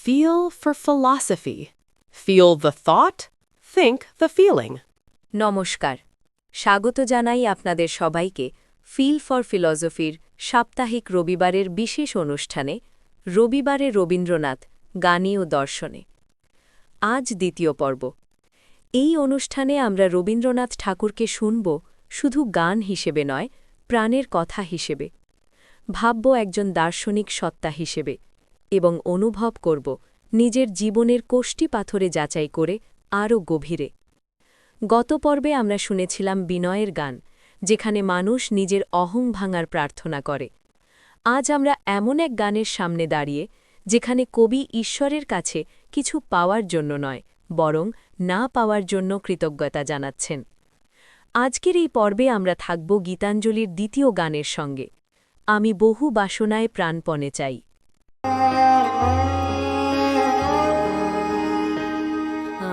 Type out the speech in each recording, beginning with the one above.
Feel for philosophy. Feel the thought, think the feeling. নমস্কার, স্বাগত জানাই আপনাদের সবাইকে ফিল ফর ফিলসফির সাপ্তাহিক রবিবারের বিশেষ অনুষ্ঠানে রবিবারে রবীন্দ্রনাথ গানে ও দর্শনে। আজ দ্বিতীয় পর্ব। এই অনুষ্ঠানে আমরা রবীন্দ্রনাথ ঠাকুরকে শুনব শুধু গান হিসেবে নয়, প্রাণের কথা হিসেবে। ভাবব একজন দার্শনিক সত্তা হিসেবে এবং অনুভব করব নিজের জীবনের কোষ্ঠী পাথরে যাচাই করে আরও গভীরে। গত পর্বে আমরা শুনেছিলাম বিনয়ের গান, যেখানে মানুষ নিজের অহং ভাঙার প্রার্থনা করে। আজ আমরা এমন এক গানের সামনে দাঁড়িয়ে, যেখানে কবি ঈশ্বরের কাছে কিছু পাওয়ার জন্য নয়, বরং না পাওয়ার জন্য কৃতজ্ঞতা জানাচ্ছেন। আজকের এই পর্বে আমরা থাকব গীতাঞ্জলির দ্বিতীয় গানের সঙ্গে, আমি বহু বাসনায় প্রাণপণে চাই।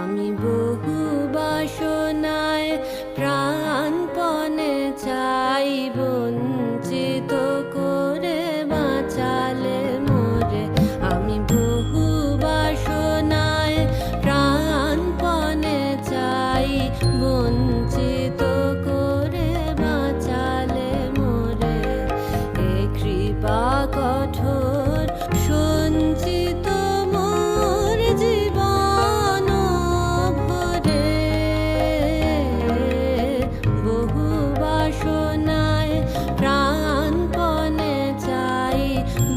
আমি বহু বাসনায় প্রাণপণে চাই, বঞ্চিত করে বাঁচালে মোরে। আমি বহু বাসনায় প্রাণপণে চাই, বঞ্চিত করে বাঁচালে মোরে। এ কৃপা কঠোর সঞ্চিত মোর জীবন ভরে। বহু বাসনায় প্রাণপণে চাই,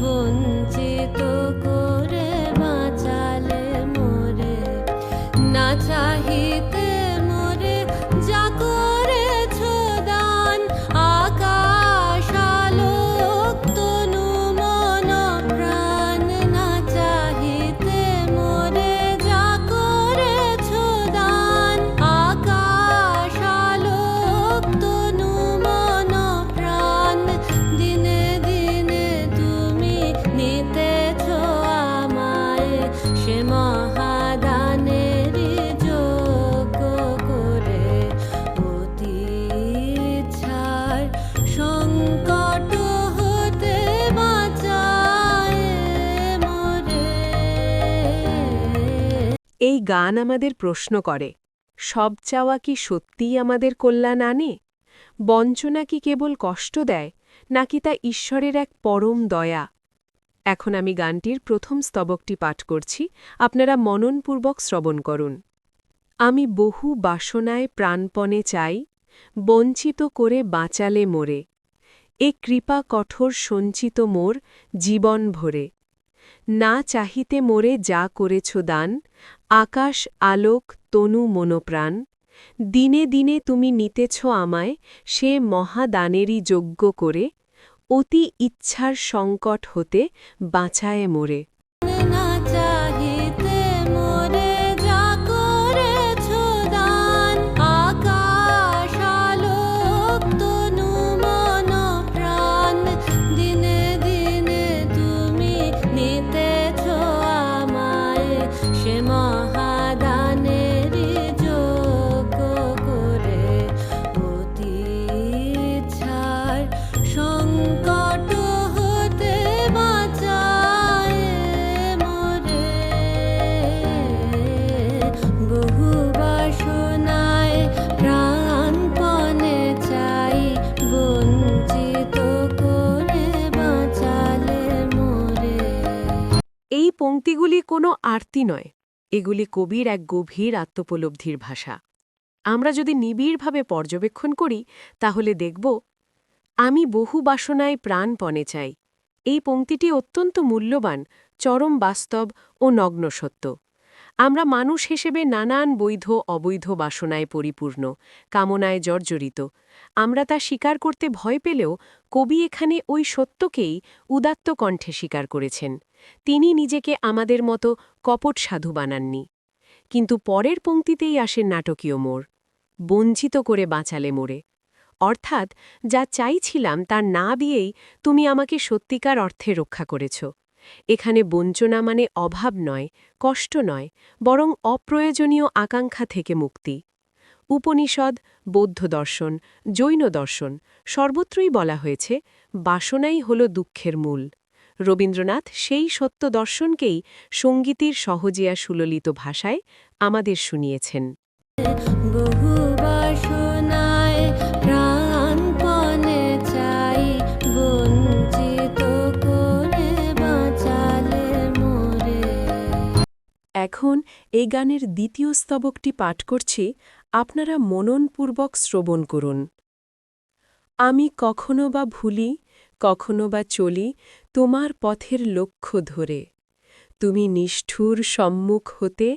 বঞ্চিত করে বাঁচালে মোরে। না চাহিতে মোরে যা করেছ দান, আকাশ আলোক তনু মন প্রাণ। না চাহিতে মোরে যা করেছ দান, আকাশ আলোক তনু মন প্রাণ। দিনে দিনে তুমি নিতেছ আমায়, সে মহাদানেরই যোগ্য করে। অতি ইচ্ছার সংকট হতে বাঁচায় মোরে। এই গান আমাদের প্রশ্ন করে, সব চাওয়া কি সত্যিই আমাদের কল্যাণ আনে? বঞ্চনা কি কেবল কষ্ট দেয়, নাকি তা ঈশ্বরের এক পরম দয়া? এখন আমি গানটির প্রথম স্তবকটি পাঠ করছি, আপনারা মননপূর্বক শ্রবণ করুন। আমি বহু বাসনায় প্রাণপণে চাই, বঞ্চিত করে বাঁচালে মোরে। এ কৃপা কঠোর সঞ্চিত মোর জীবন ভরে। না চাহিতে মোরে যা করেছ দান, আকাশ আলোক তনু মনোপ্রাণ। দিনে দিনে তুমি নিতেছ আমায়, সে মহাদানেরই যোগ্য করে। অতি ইচ্ছার সংকট হতে বাঁচায় মোরে। না চাহিতে মোরে যা করেছ দান, আকাশ আলোক তনু মন প্রাণ। দিনে দিনে তুমি নিতেছ আমায়, সে মহাদানেরই যোগ্য করে। অতি ইচ্ছার সংকট হতে বাঁচায় মোরে। বহু বাসনায় প্রাণপণে চাই, বঞ্চিত করে বাঁচালে মোরে। এই পংক্তিগুলি কোনো আরতি নয়, এগুলি কবির এক গভীর আত্মোপলব্ধির ভাষা। আমরা যদি নিবিড়ভাবে পর্যবেক্ষণ করি, তাহলে দেখব আমি বহু বাসনায় প্রাণপণে চাই। এই পংক্তিটি অত্যন্ত মূল্যবান, চরম বাস্তব ও নগ্ন সত্য। আমরা মানুষ হিসেবে নানান বৈধ অবৈধ বাসনায় পরিপূর্ণ, কামনায় জর্জরিত। আমরা তা স্বীকার করতে ভয় পেলেও কবি এখানে ওই সত্যকেই উদাত্ত কণ্ঠে স্বীকার করেছেন। তিনি নিজেকে আমাদের মতো কপট সাধু বানাননি। কিন্তু পরের পংক্তিতেই আসেন নাটকীয় মোড়, বঞ্চিত করে বাঁচালে মোরে। অর্থাৎ যা চাইছিলাম তা না দিয়েই তুমি আমাকে সত্যিকার অর্থে রক্ষা করেছ। এখানে বঞ্চনা মানে অভাব নয়, কষ্ট নয়, বরং অপ্রয়োজনীয় আকাঙ্ক্ষা থেকে মুক্তি। উপনিষদ, বৌদ্ধ দর্শন, জৈন দর্শন সর্বত্রই বলা হয়েছে বাসনাই হল দুঃখের মূল। রবীন্দ্রনাথ সেই সত্য দর্শনকেই সঙ্গীতের সহজিয়া সুললিত ভাষায় আমাদের শুনিয়েছেন। বহু বাসনায় প্রাণপণে চাই, বঞ্চিত করে বাঁচালে মোরে। এখন এই গানের দ্বিতীয় স্তবকটি পাঠ করছি, আপনারা মননপূর্বক শ্রবণ করুন। আমি কখনো বা ভুলি, কখনো বা চলি তোমার পথের লক্ষ্য ধরে, তুমি নিষ্ঠুর সম্মুখ হতে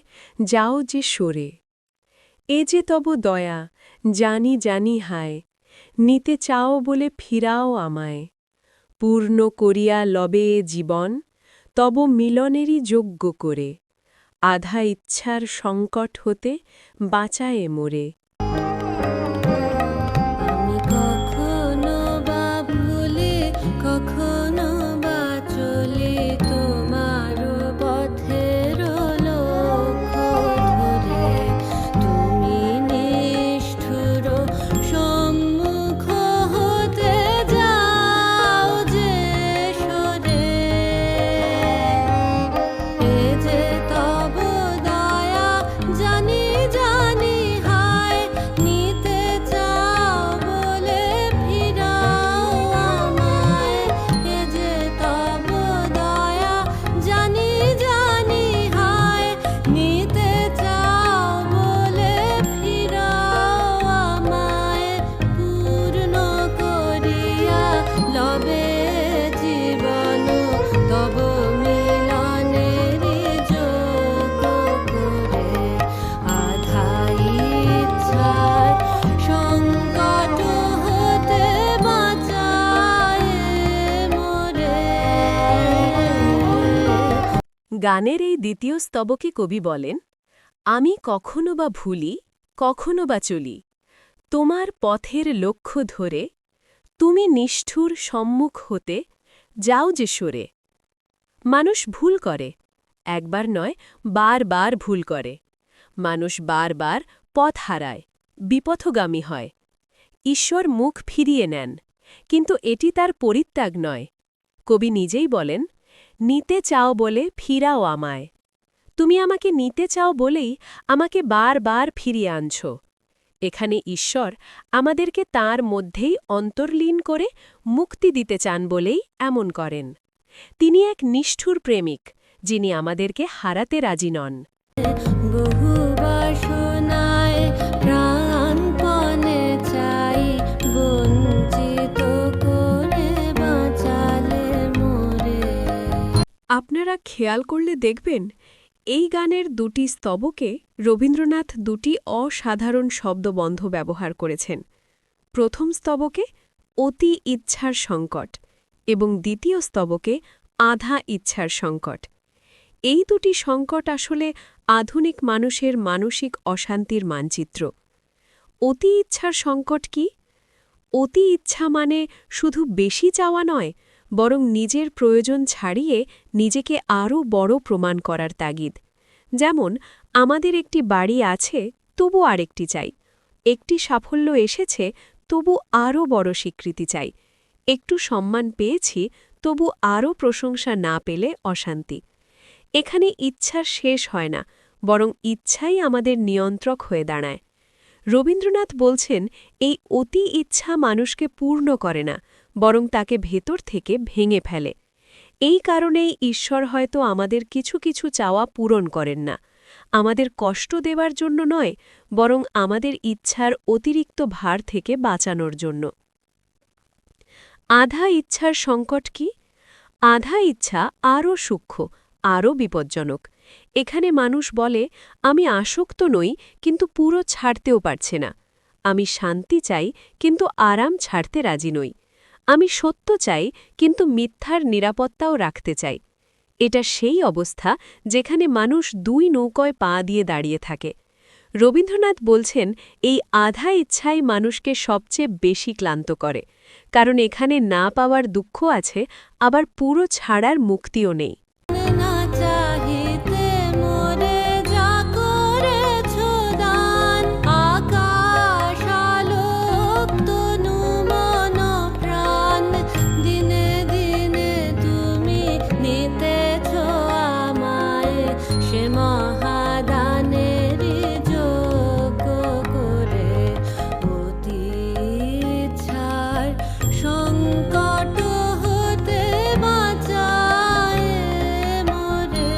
যাও যে সরে। এ যে তব দয়া, জানি জানি হায়, নিতে চাও বলে ফিরাও আমায়। পূর্ণ করিয়া লবে এ জীবন, তব মিলনেরই যোগ্য করে, আধা ইচ্ছার সংকট হতে বাঁচায়ে মোরে। আমি কখনো বা ভুলি, কখনো বা চলি তোমার পথের লক্ষ্য ধরে, তুমি নিষ্ঠুর সম্মুখ হতে যাও যে সরে। এ যে তব দয়া, জানি জানি হায়, নিতে চাও বলে ফিরাও আমায়। এ যে তব দয়া, জানি জানি হায়, নিতে চাও বলে ফিরাও আমায়। পূর্ণ করিয়া লবে জীবন, তব মিলনেরই যোগ্য করে, আধা ইচ্ছার সংকট হতে বাঁচায় মোরে। গানের এই দ্বিতীয় স্তবকে কবি বলেন, আমি কখনো বা ভুলি, কখনো বা চলি তোমার পথের লক্ষ্য ধরে, তুমি নিষ্ঠুর সম্মুখ হতে যাও যে সরে। মানুষ ভুল করে, একবার নয় বারবার ভুল করে। মানুষ বারবার পথ হারায়, বিপথগামী হয়। ঈশ্বর মুখ ফিরিয়ে নেন, কিন্তু এটি তার পরিত্যাগ নয়। কবি নিজেই বলেন, নিতে চাও বলে ফিরাও আমায়। তুমি আমাকে নিতে চাও বলেই আমাকে বারবার ফিরিয়ে আনছ। এখানে ঈশ্বর আমাদেরকে তাঁর মধ্যেই অন্তর্লীন করে মুক্তি দিতে চান বলেই এমন করেন। তিনি এক নিষ্ঠুর প্রেমিক, যিনি আমাদেরকে হারাতে রাজি নন। বহু বাসনায় প্রাণপণে চাই, বঞ্চিত করে বাঁচালে মোরে। আপনারা খেয়াল করলে দেখবেন, এই গানের দুটি স্তবকে রবীন্দ্রনাথ দুটি অসাধারণ শব্দবন্ধ ব্যবহার করেছেন। প্রথম স্তবকে অতি ইচ্ছার সংকট এবং দ্বিতীয় স্তবকে আধা ইচ্ছার সংকট। এই দুটি সংকট আসলে আধুনিক মানুষের মানসিক অশান্তির মানচিত্র। অতি ইচ্ছার সংকট কি? অতি ইচ্ছা মানে শুধু বেশি চাওয়া নয়, বরং নিজের প্রয়োজন ছাড়িয়ে নিজেকে আরও বড় প্রমাণ করার তাগিদ। যেমন, আমাদের একটি বাড়ি আছে, তবু আরেকটি চাই। একটি সাফল্য এসেছে, তবু আরও বড় স্বীকৃতি চাই। একটু সম্মান পেয়েছি, তবু আরও প্রশংসা না পেলে অশান্তি। এখানে ইচ্ছা শেষ হয় না, বরং ইচ্ছাই আমাদের নিয়ন্ত্রক হয়ে দাঁড়ায়। রবীন্দ্রনাথ বলছেন, এই অতি ইচ্ছা মানুষকে পূর্ণ করে না, বরং তাকে ভেতর থেকে ভেঙে ফেলে। এই কারণেই ঈশ্বর হয়তো আমাদের কিছু কিছু চাওয়া পূরণ করেন না, আমাদের কষ্ট দেবার জন্য নয়, বরং আমাদের ইচ্ছার অতিরিক্ত ভার থেকে বাঁচানোর জন্য। আধা ইচ্ছার সংকট কি? আধা ইচ্ছা আরও সূক্ষ্ম, আরও বিপজ্জনক। এখানে মানুষ বলে, আমি আসক্ত নই, কিন্তু পুরো ছাড়তেও পারছে না। আমি শান্তি চাই, কিন্তু আরাম ছাড়তে রাজি নই। আমি সত্য চাই, কিন্তু মিথ্যার নিরাপত্তাও রাখতে চাই। এটা সেই অবস্থা যেখানে মানুষ দুই নৌকোয় পা দিয়ে দাঁড়িয়ে থাকে। রবীন্দ্রনাথ বলছেন, এই আধা ইচ্ছাই মানুষকে সবচেয়ে বেশি ক্লান্ত করে, কারণ এখানে না পাওয়ার দুঃখ আছে, আবার পুরো ছাড়ার মুক্তিও নেই। না চাহিতে মোরে যা করেছ দান, আকাশ আলোক তনু মন প্রাণ, দিনে দিনে তুমি সে মহাদানের যোগ্য করে অতি ইচ্ছার সংকট হতে বাঁচায় মোরে।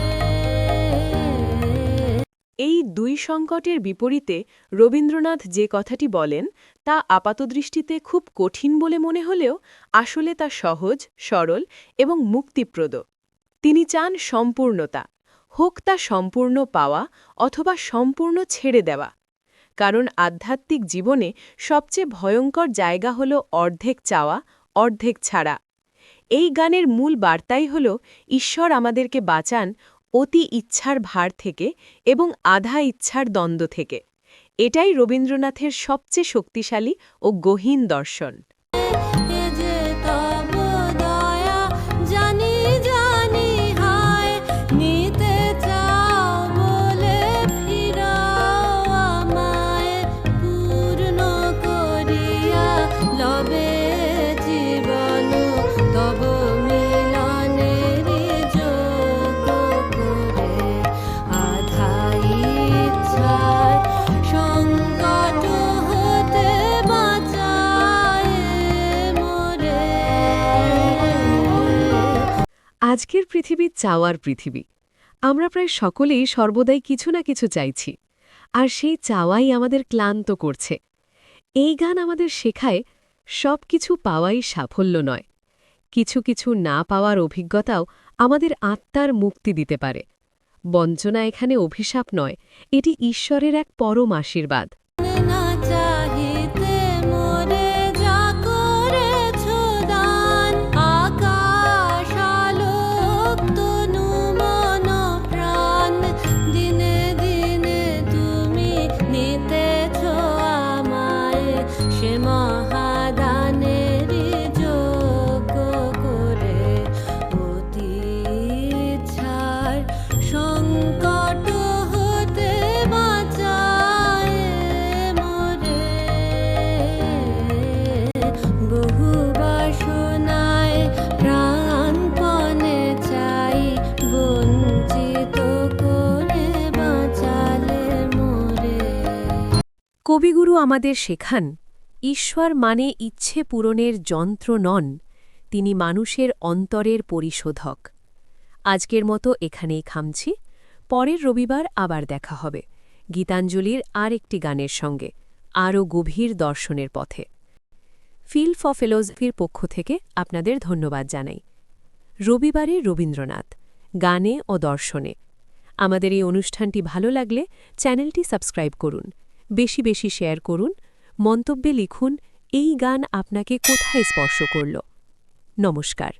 এই দুই সংকটের বিপরীতে রবীন্দ্রনাথ যে কথাটি বলেন তা আপাতদৃষ্টিতে খুব কঠিন বলে মনে হলেও আসলে তা সহজ, সরল এবং মুক্তিপ্রদ। তিনি চান সম্পূর্ণতা, হোক তা সম্পূর্ণ পাওয়া অথবা সম্পূর্ণ ছেড়ে দেওয়া। কারণ আধ্যাত্মিক জীবনে সবচেয়ে ভয়ঙ্কর জায়গা হল অর্ধেক চাওয়া, অর্ধেক ছাড়া। এই গানের মূল বার্তাই হল ঈশ্বর আমাদেরকে বাঁচান অতি ইচ্ছার ভার থেকে এবং আধা ইচ্ছার দ্বন্দ্ব থেকে। এটাই রবীন্দ্রনাথের সবচেয়ে শক্তিশালী ও গহীন দর্শন। এ যে তব দয়া জানি জানি হায়, নিতে চাও বলে ফিরাও আমায়, পূর্ণ করিয়া লবে জীবন তব মিলনের যোগ্য করে। আধা ইচ্ছার সংকট হতে বাঁচায় মোরে। আজকের পৃথিবী চাওয়ার পৃথিবী। আমরা প্রায় সকলেই সর্বদাই কিছু না কিছু চাইছি, আর সেই চাওয়াই আমাদের ক্লান্ত করছে। এই গান আমাদের শেখায় সব কিছু পাওয়াই সাফল্য নয়, কিছু কিছু না পাওয়ার অভিজ্ঞতাও আমাদের আত্মার মুক্তি দিতে পারে। বঞ্চনা এখানে অভিশাপ নয়, এটি ঈশ্বরের এক পরম আশীর্বাদ। না চাহিতে মোরে যা করেছ দান, আকাশ আলোক তনু মন প্রাণ, দিনে দিনে তুমি নিতেছ আমায়, সে মহাদানের যোগ্য করে অতি ইচ্ছার সংকট হতে বাঁচায় মোরে। বহু বাসনায় প্রাণপণে চাই, বঞ্চিত করে বাঁচালে মোরে। কবিগুরু আমাদের শেখান, ঈশ্বর মানে ইচ্ছে পূরণের যন্ত্র নন, তিনি মানুষের অন্তরের পরিশোধক। আজকের মতো এখানেই থামছি। পরের রবিবার আবার দেখা হবে গীতাঞ্জলির আর একটি গানের সঙ্গে, আরও গভীর দর্শনের পথে। ফিল ফর ফিলসফির পক্ষ থেকে আপনাদের ধন্যবাদ জানাই। রবিবারে রবীন্দ্রনাথ, গানে ও দর্শনে। আমাদের এই অনুষ্ঠানটি ভালো লাগলে চ্যানেলটি সাবস্ক্রাইব করুন, বেশি বেশি শেয়ার করুন, মন্তব্যে লিখুন এই গান আপনাকে কোথায় স্পর্শ করল। নমস্কার।